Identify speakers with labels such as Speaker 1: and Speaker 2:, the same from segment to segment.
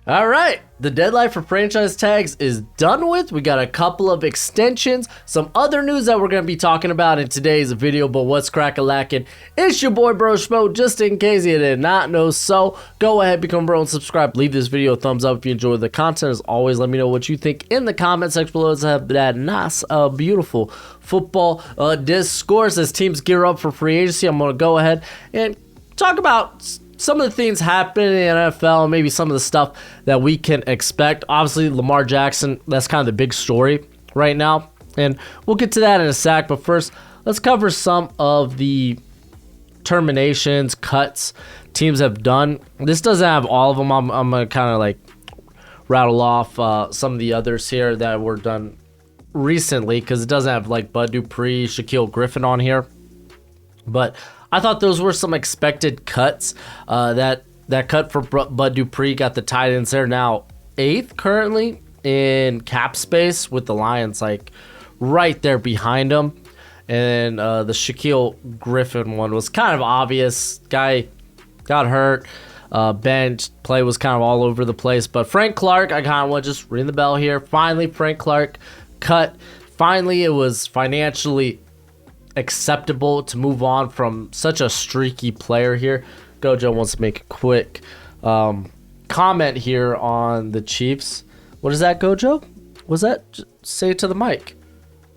Speaker 1: All right, the deadline for franchise tags is done with. We got a couple of extensions, some other news that we're going to be talking about in today's video, but what's crack-a-lackin'? It's your boy Broshmo, just in case you did not know. So go ahead, become bro and subscribe. Leave this video a thumbs up if you enjoy the content. As always, let me know what you think in the comment section below. Let's have that nice, beautiful football discourse as teams gear up for free agency. I'm going to go ahead and talk about some of the things happening in the NFL, maybe some of the stuff that we can expect. Obviously, Lamar Jackson, that's kind of the big story right now, and we'll get to that in a sec. But first, let's cover some of the terminations, cuts teams have done. This doesn't have all of them. I'm going to kind of like rattle off some of the others here that were done recently because it doesn't have like Bud Dupree, Shaquille Griffin on here. But I thought those were some expected cuts. That cut for Bud Dupree got the tight ends there now 8th currently in cap space, with the Lions like right there behind them. And the Shaquille Griffin one was kind of obvious. Guy got hurt. Bench play was kind of all over the place. But Frank Clark, I kind of want to just ring the bell here. Finally, Frank Clark cut. Finally, it was financially acceptable to move on from such a streaky player here. Gojo wants to make a quick comment here on the Chiefs. What is that, Gojo? Was that? Just say it to the mic.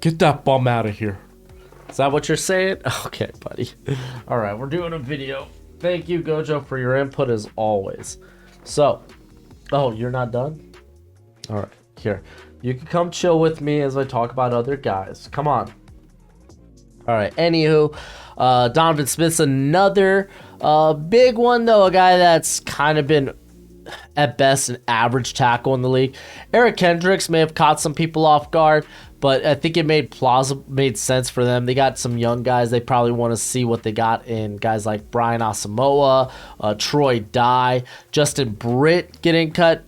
Speaker 1: Get that bum out of here. Is that what you're saying? Okay, buddy. All right, we're doing a video. Thank you, Gojo, for your input as always. So, oh, you're not done? All right, here. You can come chill with me as I talk about other guys. Come on. All right, anywho, Donovan Smith's another big one, though, a guy that's kind of been, at best, an average tackle in the league. Eric Kendricks may have caught some people off guard, but I think it made sense for them. They got some young guys. They probably want to see what they got in guys like Brian Asamoah, Troy Dye, Justin Britt getting cut.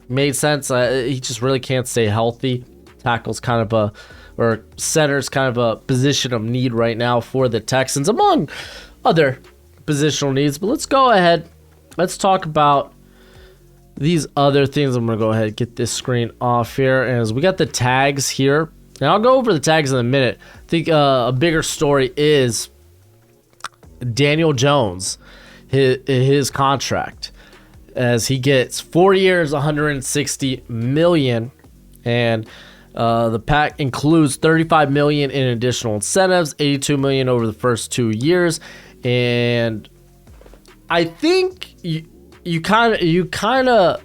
Speaker 1: Made sense. He just really can't stay healthy. Tackle's kind of or center's kind of a position of need right now for the Texans, among other positional needs. But let's go ahead. Let's talk about these other things. I'm going to go ahead and get this screen off here. As we got the tags here. And I'll go over the tags in a minute. I think a bigger story is Daniel Jones, his contract. As he gets 4 years, $160 million. And the pack includes $35 million in additional incentives, $82 million over the first 2 years, and I think you kind of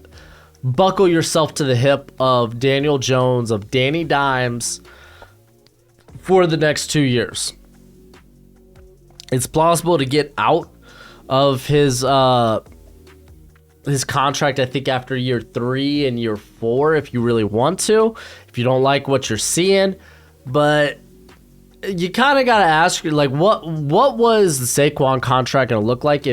Speaker 1: buckle yourself to the hip of Daniel Jones, of Danny Dimes, for the next 2 years. It's plausible to get out of his contract, I think, after year 3 and year 4, if you really want to, if you don't like what you're seeing. But you kind of got to ask, like, what was the Saquon contract going to look like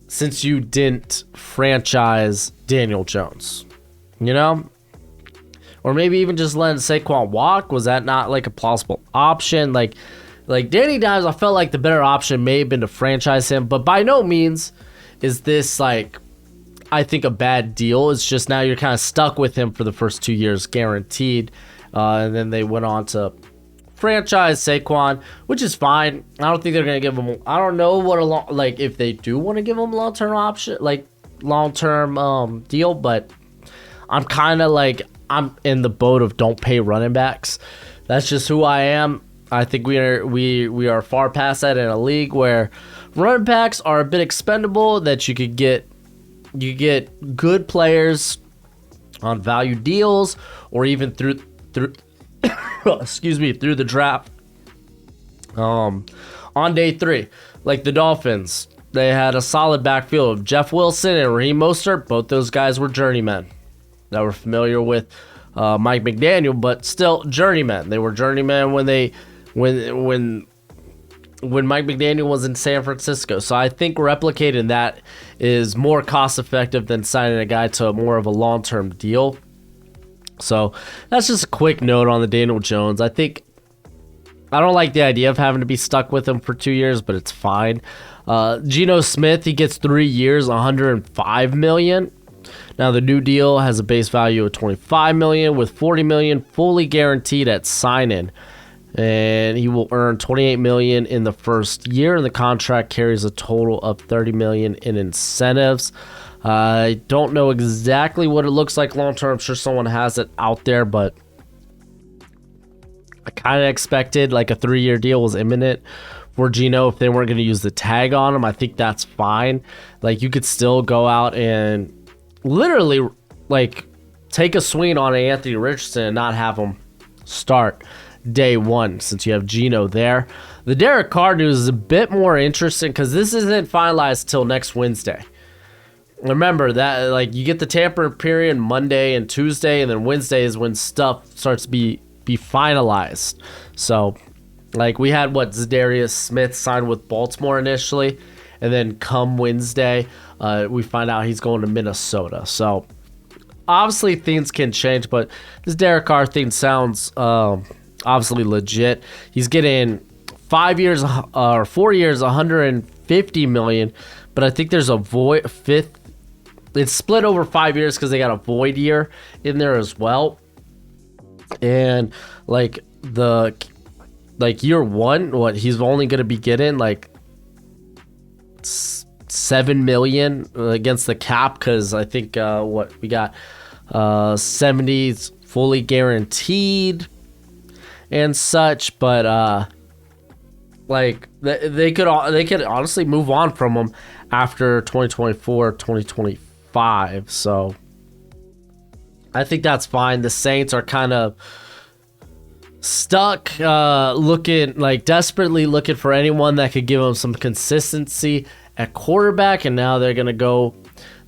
Speaker 1: since you didn't franchise Daniel Jones, you know? Or maybe even just letting Saquon walk. Was that not like a plausible option? Like Danny Dimes, I felt like the better option may have been to franchise him, but by no means is this like, I think, a bad deal. It's just now you're kind of stuck with him for the first 2 years, guaranteed. And then they went on to franchise Saquon, which is fine. I don't think they're going to give him, I don't know what if they do want to give him a long-term option, like long-term deal, but I'm kind of like, I'm in the boat of don't pay running backs. That's just who I am. I think we are far past that in a league where running backs are a bit expendable, that you get good players on value deals, or even through through the draft. On day 3, like the Dolphins, they had a solid backfield of Jeff Wilson and Raheem Mostert. Both those guys were journeymen that were familiar with Mike McDaniel, but still journeymen. They were journeymen when Mike McDaniel was in San Francisco. So I think replicating that is more cost effective than signing a guy to more of a long-term deal. So that's just a quick note on the Daniel Jones. I don't like the idea of having to be stuck with him for 2 years, but it's fine. Geno Smith, he gets 3 years, $105 million. Now the new deal has a base value of $25 million with $40 million fully guaranteed at sign-in. And he will earn $28 million in the first year, and the contract carries a total of $30 million in incentives. I don't know exactly what it looks like long term. I'm sure someone has it out there, but I kind of expected like a 3-year deal was imminent for Geno if they weren't going to use the tag on him. I think that's fine. Like, you could still go out and literally like take a swing on Anthony Richardson and not have him start day one since you have Geno there. The Derek Carr news is a bit more interesting because this isn't finalized till next Wednesday. Remember that, like, you get the tampering period Monday and Tuesday, and then Wednesday is when stuff starts to be finalized. So, like, we had Zadarius Smith signed with Baltimore initially, and then come Wednesday, we find out he's going to Minnesota. So, obviously things can change, but this Derek Carr thing sounds obviously legit. He's getting 4 years, $150 million, but I think there's a fifth. It's split over 5 years because they got a void year in there as well. And like year one, he's only going to be getting like $7 million against the cap, because I think we got 70s fully guaranteed and such. But like they could honestly move on from him after 2024, 2025. So I think that's fine. The Saints are kind of stuck, desperately looking for anyone that could give them some consistency at quarterback, and now they're going to go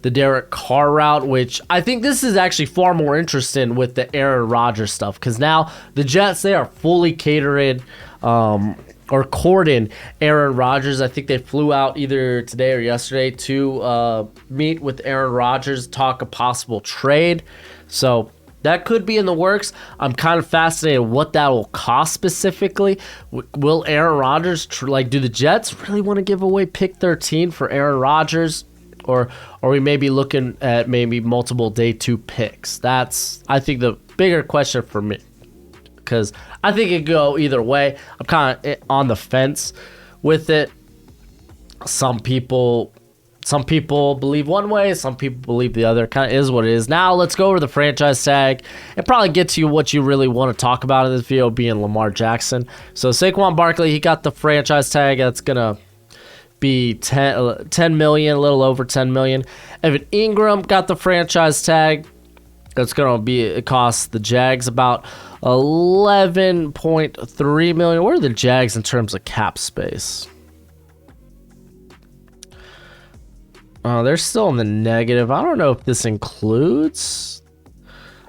Speaker 1: the Derek Carr route, which I think this is actually far more interesting with the Aaron Rodgers stuff, because now the Jets, they are fully catering or courting Aaron Rodgers. I think they flew out either today or yesterday to meet with Aaron Rodgers, talk a possible trade. So that could be in the works. I'm kind of fascinated what that will cost specifically. Will Aaron Rodgers, do the Jets really want to give away pick 13 for Aaron Rodgers? Or are we maybe looking at maybe multiple day 2 picks? That's, I think, the bigger question for me, because I think it could go either way. I'm kind of on the fence with it. Some people believe one way, some people believe the other. Kind of is what it is. Now let's go over the franchise tag and probably get to what you really want to talk about in this video, being Lamar Jackson. So Saquon Barkley, he got the franchise tag. That's gonna be 10 million, a little over 10 million. Evan Ingram got the franchise tag. That's gonna be, it costs the Jags about 11.3 million. Where are the Jags in terms of cap space? They're still in the negative. I don't know if this includes,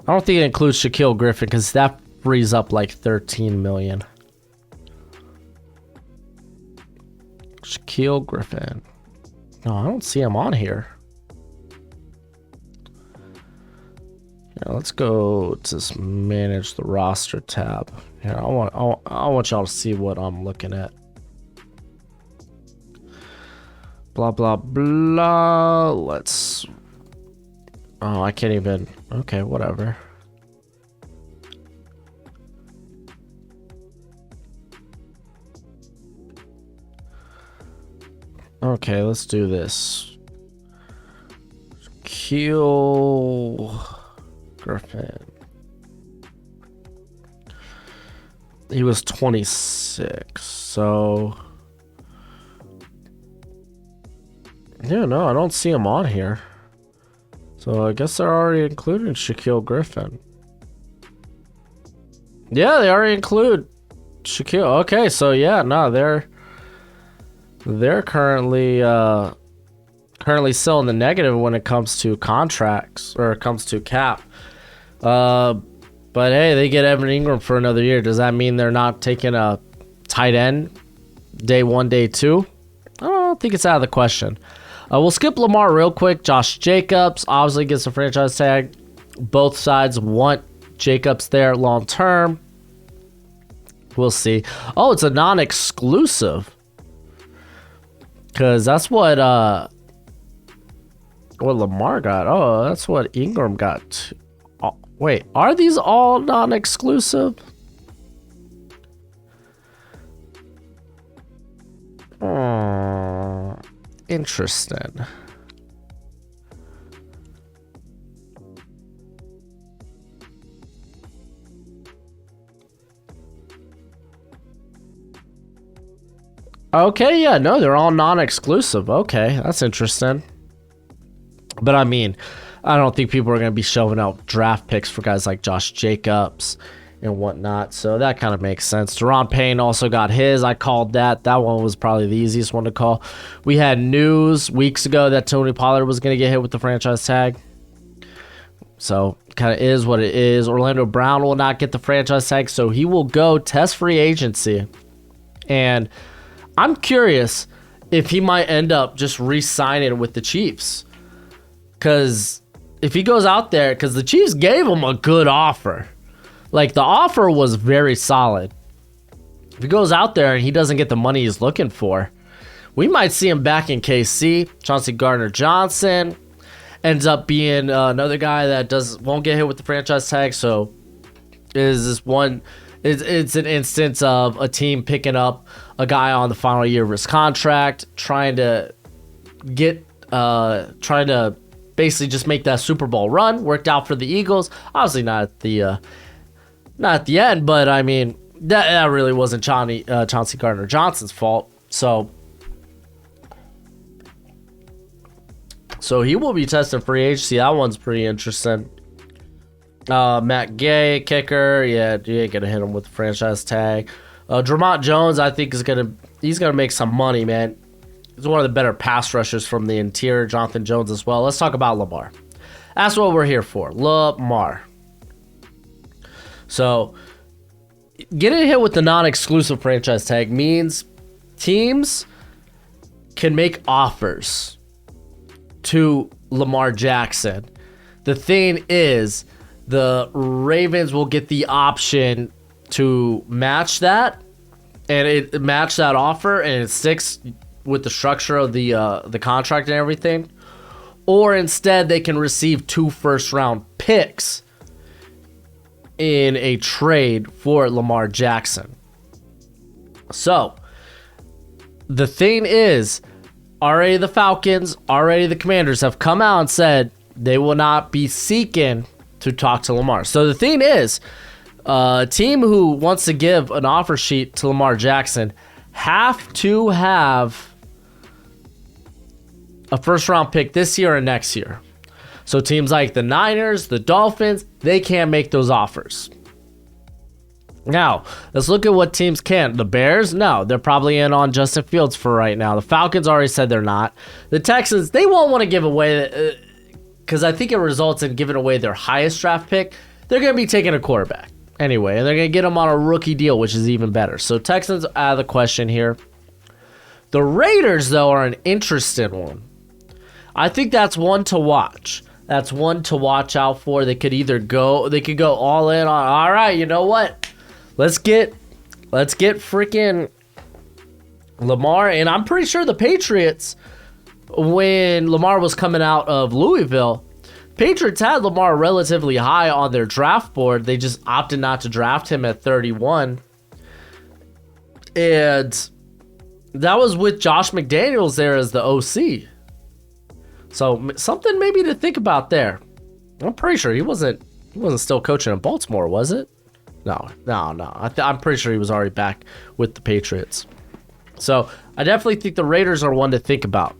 Speaker 1: I don't think it includes Shaquille Griffin, because that frees up like 13 million. Shaquille Griffin. No, I don't see him on here. Yeah, let's go to manage the roster tab. Here, I want y'all to see what I'm looking at. Blah blah blah. Let's. Oh, I can't even. Okay, whatever. Okay, let's do this. Kill Griffin. He was 26, so yeah, no, I don't see him on here. So I guess they're already including Shaquille Griffin. Yeah, they already include Shaquille. Okay, so yeah, no, they're currently still in the negative when it comes to contracts, or it comes to cap. But hey, they get Evan Ingram for another year. Does that mean they're not taking a tight end day 1, day 2? I don't think it's out of the question. We'll skip Lamar real quick. Josh Jacobs obviously gets a franchise tag. Both sides want Jacobs there long term. We'll see. Oh, it's a non-exclusive. Because that's what what Lamar got. Oh, that's what Ingram got. Oh, wait, are these all non-exclusive? Interesting. Okay, yeah, no, they're all non-exclusive. Okay, that's interesting. But I mean, I don't think people are going to be shelving out draft picks for guys like Josh Jacobs and whatnot. So that kind of makes sense. Deron Payne also got his. I called that. That one was probably the easiest one to call. We had news weeks ago that Tony Pollard was going to get hit with the franchise tag. So kind of is what it is. Orlando Brown will not get the franchise tag, so he will go test free agency. And I'm curious if he might end up just re-signing with the Chiefs. Because if he goes out there, because the Chiefs gave him a good offer. Like, the offer was very solid. If he goes out there and he doesn't get the money he's looking for, we might see him back in KC. Chauncey Gardner-Johnson ends up being another guy that won't get hit with the franchise tag. So is this one? It's an instance of a team picking up a guy on the final year of his contract, trying to basically just make that Super Bowl run. Worked out for the Eagles. Obviously not at the end, but I mean that really wasn't Chauncey Gardner-Johnson's fault. So he will be testing free agency. That one's pretty interesting. Matt Gay, kicker. Yeah, you ain't gonna hit him with the franchise tag. Dramont Jones, I think he's gonna make some money, man. He's one of the better pass rushers from the interior. Jonathan Jones as well. Let's talk about Lamar. That's what we're here for. Lamar. So getting hit with the non-exclusive franchise tag means teams can make offers to Lamar Jackson. The thing is, the Ravens will get the option to match that, and it match that offer, and it sticks with the structure of the contract and everything. Or instead, they can receive 2 first-round picks in a trade for Lamar Jackson. So the thing is, already the Falcons, already the Commanders have come out and said they will not be seeking to talk to Lamar. So the thing is, a team who wants to give an offer sheet to Lamar Jackson have to have a first-round pick this year and next year. So teams like the Niners, the Dolphins, they can't make those offers. Now, let's look at what teams can. The Bears, no, they're probably in on Justin Fields for right now. The Falcons already said they're not. The Texans, they won't want to give away, because I think it results in giving away their highest draft pick. They're going to be taking a quarterback anyway, and they're going to get him on a rookie deal, which is even better. So Texans out of the question here. The Raiders, though, are an interesting one. I think that's one to watch. That's one to watch out for. They could go all in on, all right, you know what? Let's get freaking Lamar. And I'm pretty sure the Patriots, when Lamar was coming out of Louisville, Patriots had Lamar relatively high on their draft board. They just opted not to draft him at 31. And that was with Josh McDaniels there as the OC. So something maybe to think about there. I'm pretty sure he wasn't still coaching in Baltimore, was it? No. I'm pretty sure he was already back with the Patriots. So I definitely think the Raiders are one to think about.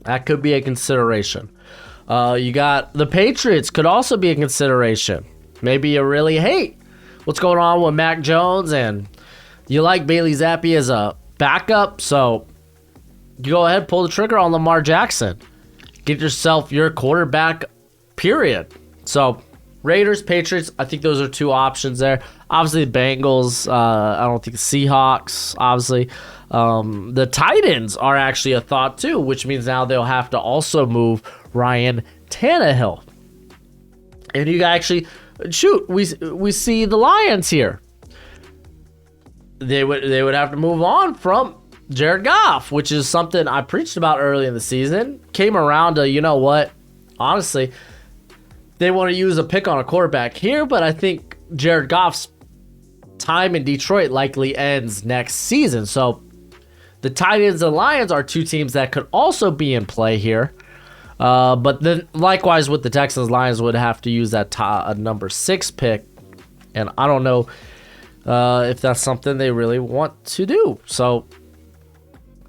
Speaker 1: That could be a consideration. You got the Patriots could also be a consideration. Maybe you really hate what's going on with Mac Jones and you like Bailey Zappi as a backup. So you go ahead, pull the trigger on Lamar Jackson. Get yourself your quarterback, period. So Raiders, Patriots, I think those are 2 options there. Obviously, the Bengals, I don't think the Seahawks, obviously. The Titans are actually a thought too, which means now they'll have to also move Ryan Tannehill. And you actually, we see the Lions here. They would have to move on from Jared Goff, which is something I preached about early in the season. Came around to, you know what? Honestly, they want to use a pick on a quarterback here, but I think Jared Goff's time in Detroit likely ends next season. So the Titans and Lions are two teams that could also be in play here. But then likewise with the Texans, Lions would have to use that number 6 pick. And I don't know if that's something they really want to do. So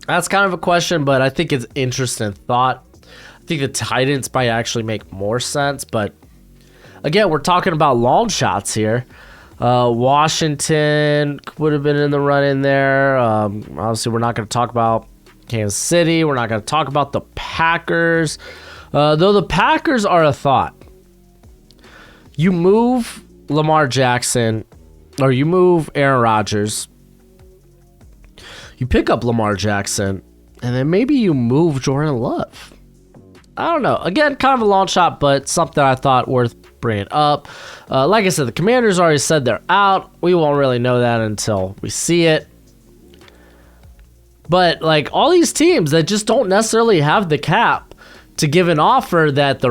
Speaker 1: that's kind of a question, but I think it's interesting thought. I think the Titans might actually make more sense. But again, we're talking about long shots here. Washington would have been in the run in there. Obviously, we're not going to talk about Kansas City. We're not going to talk about the Packers. Though the Packers are a thought. You move Lamar Jackson, or you move Aaron Rodgers. You pick up Lamar Jackson, and then maybe you move Jordan Love. I don't know. Again, kind of a long shot, but something I thought worth bringing up. Like I said, the Commanders already said they're out. We won't really know that until we see it. But like all these teams that just don't necessarily have the cap to give an offer that the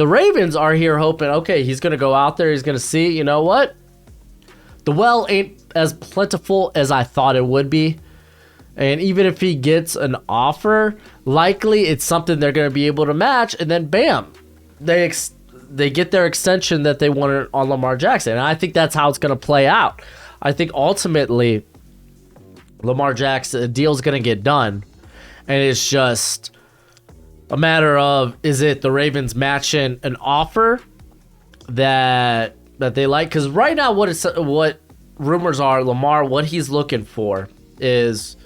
Speaker 1: Ravens are here hoping, okay, he's going to go out there. He's going to see, you know what? The well ain't as plentiful as I thought it would be. And even if he gets an offer, likely it's something they're going to be able to match. And then bam, they get their extension that they wanted on Lamar Jackson. And I think that's how it's going to play out. I think ultimately Lamar Jackson, the deal's going to get done. And it's just a matter of, is it the Ravens matching an offer that they like? Because right now what rumors are, Lamar, what he's looking for is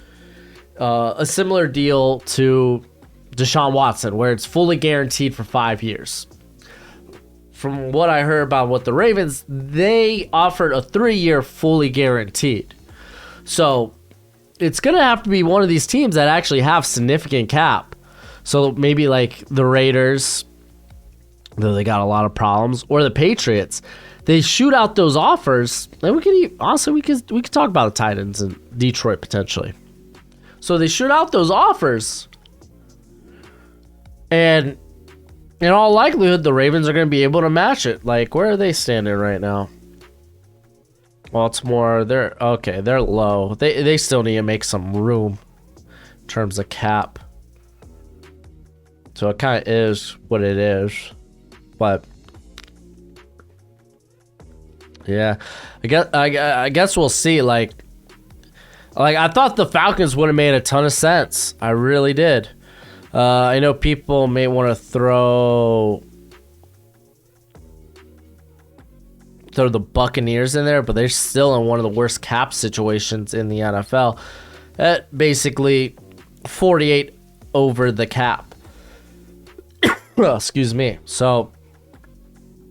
Speaker 1: a similar deal to Deshaun Watson, where it's fully guaranteed for 5 years. From what I heard about what the Ravens, they offered a 3-year fully guaranteed. So it's going to have to be one of these teams that actually have significant cap. So maybe like the Raiders, though they got a lot of problems, or the Patriots. They shoot out those offers, and we could talk about the Titans and Detroit potentially. So they shoot out those offers, and in all likelihood, the Ravens are going to be able to match it. Like, where are they standing right now? Baltimore, they're low. They still need to make some room in terms of cap. So it kind of is what it is, but yeah, I guess we'll see. Like I thought the Falcons would have made a ton of sense. I really did. I know people may want to throw the Buccaneers in there, but they're still in one of the worst cap situations in the NFL. At basically 48 over the cap. Excuse me. So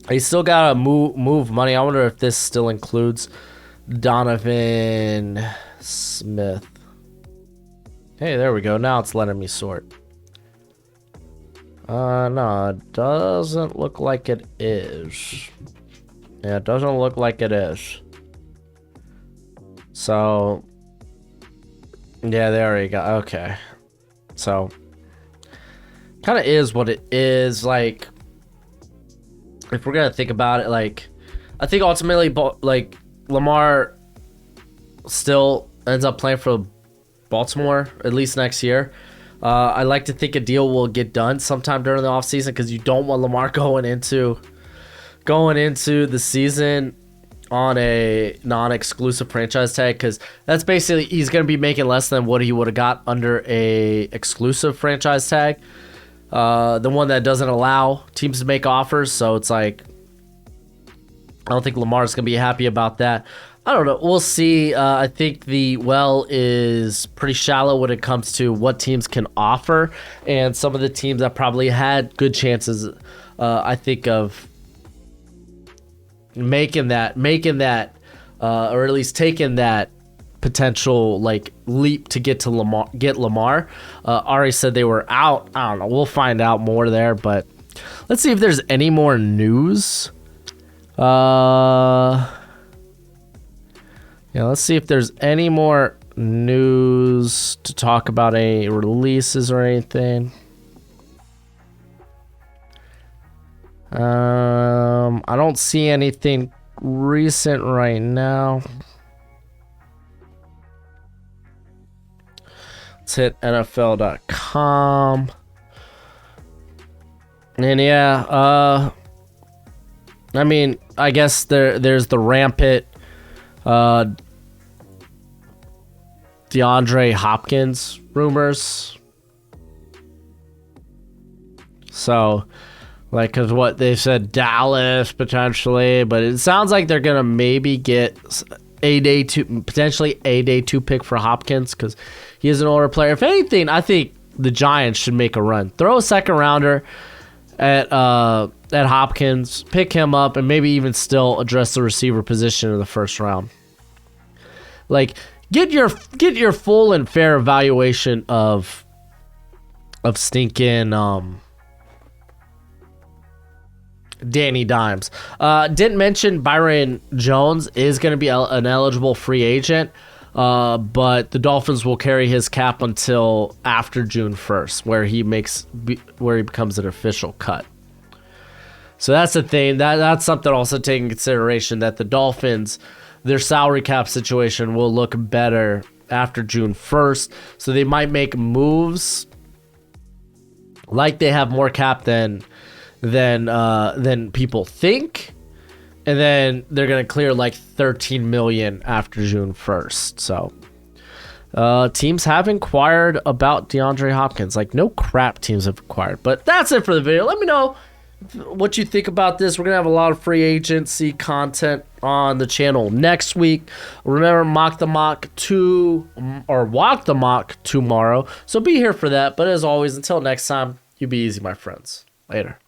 Speaker 1: they still gotta move money. I wonder if this still includes Donovan Smith. Hey, there we go. Now it's letting me sort. No, it doesn't look like it is. Yeah, it doesn't look like it is. So, yeah, there we go. Okay. So, kind of is what it is. Like, if we're going to think about it, like, I think ultimately, like, Lamar still ends up playing for Baltimore, at least next year. I like to think a deal will get done sometime during the offseason because you don't want Lamar going into the season on a non-exclusive franchise tag, because that's basically, he's going to be making less than what he would have got under a exclusive franchise tag, the one that doesn't allow teams to make offers. So it's like, I don't think Lamar's going to be happy about that. I don't know. We'll see. I think the well is pretty shallow when it comes to what teams can offer, and some of the teams that probably had good chances, I think, of making that, or at least taking that potential like leap to get Lamar. Ari said they were out. I don't know. We'll find out more there, but let's see if there's any more news. Yeah, let's see if there's any more news to talk about any releases or anything. I don't see anything recent right now. Let's hit NFL.com. And yeah, I mean, I guess there's the rampant DeAndre Hopkins rumors. So, like, because what they said, Dallas potentially, but it sounds like they're gonna maybe get potentially a day two pick for Hopkins because he is an older player. If anything, I think the Giants should make a run, throw a second rounder at Hopkins, pick him up, and maybe even still address the receiver position in the first round. Like, get your full and fair evaluation of stinking Danny Dimes. Didn't mention Byron Jones is going to be an eligible free agent, but the Dolphins will carry his cap until after June 1st, where he becomes an official cut. So that's the thing. That's something also take in consideration, that the Dolphins, their salary cap situation will look better after June 1st. So they might make moves like they have more cap than people think, and then they're gonna clear like $13 million after June 1st. So teams have inquired about DeAndre Hopkins. Like, no crap teams have inquired. But that's it for the video. Let me know what you think about this. We're gonna have a lot of free agency content on the channel next week. Remember, walk the mock tomorrow, so be here for that. But as always, until next time, you be easy, my friends. Later.